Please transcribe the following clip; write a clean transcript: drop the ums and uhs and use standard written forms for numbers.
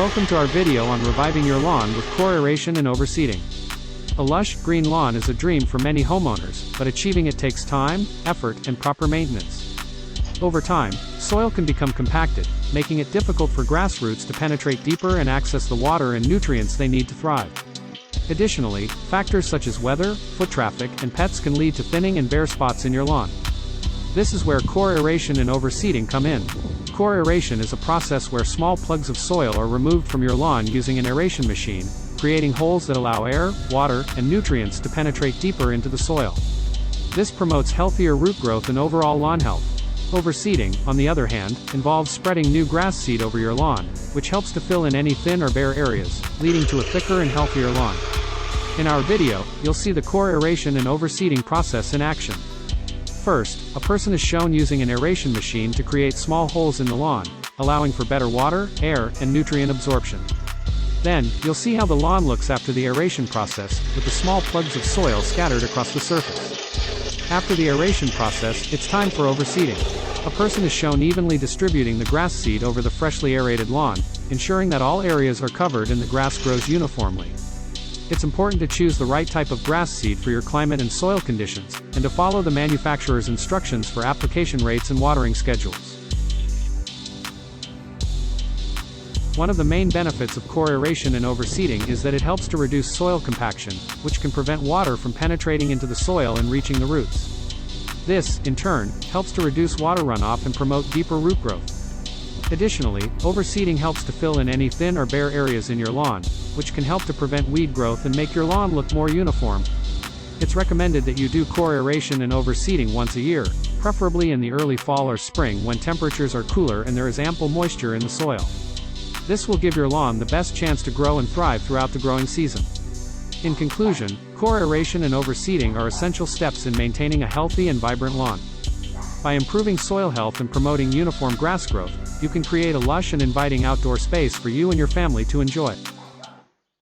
Welcome to our video on reviving your lawn with core aeration and overseeding. A lush, green lawn is a dream for many homeowners, but achieving it takes time, effort, and proper maintenance. Over time, soil can become compacted, making it difficult for grass roots to penetrate deeper and access the water and nutrients they need to thrive. Additionally, factors such as weather, foot traffic, and pets can lead to thinning and bare spots in your lawn. This is where core aeration and overseeding come in. Core aeration is a process where small plugs of soil are removed from your lawn using an aeration machine, creating holes that allow air, water, and nutrients to penetrate deeper into the soil. This promotes healthier root growth and overall lawn health. Overseeding, on the other hand, involves spreading new grass seed over your lawn, which helps to fill in any thin or bare areas, leading to a thicker and healthier lawn. In our video, you'll see the core aeration and overseeding process in action. First, a person is shown using an aeration machine to create small holes in the lawn, allowing for better water, air, and nutrient absorption. Then, you'll see how the lawn looks after the aeration process, with the small plugs of soil scattered across the surface. After the aeration process, it's time for overseeding. A person is shown evenly distributing the grass seed over the freshly aerated lawn, ensuring that all areas are covered and the grass grows uniformly. It's important to choose the right type of grass seed for your climate and soil conditions, and to follow the manufacturer's instructions for application rates and watering schedules. One of the main benefits of core aeration and overseeding is that it helps to reduce soil compaction, which can prevent water from penetrating into the soil and reaching the roots. This, in turn, helps to reduce water runoff and promote deeper root growth. Additionally, overseeding helps to fill in any thin or bare areas in your lawn, which can help to prevent weed growth and make your lawn look more uniform. It's recommended that you do core aeration and overseeding once a year, preferably in the early fall or spring when temperatures are cooler and there is ample moisture in the soil. This will give your lawn the best chance to grow and thrive throughout the growing season. In conclusion, core aeration and overseeding are essential steps in maintaining a healthy and vibrant lawn. By improving soil health and promoting uniform grass growth, you can create a lush and inviting outdoor space for you and your family to enjoy.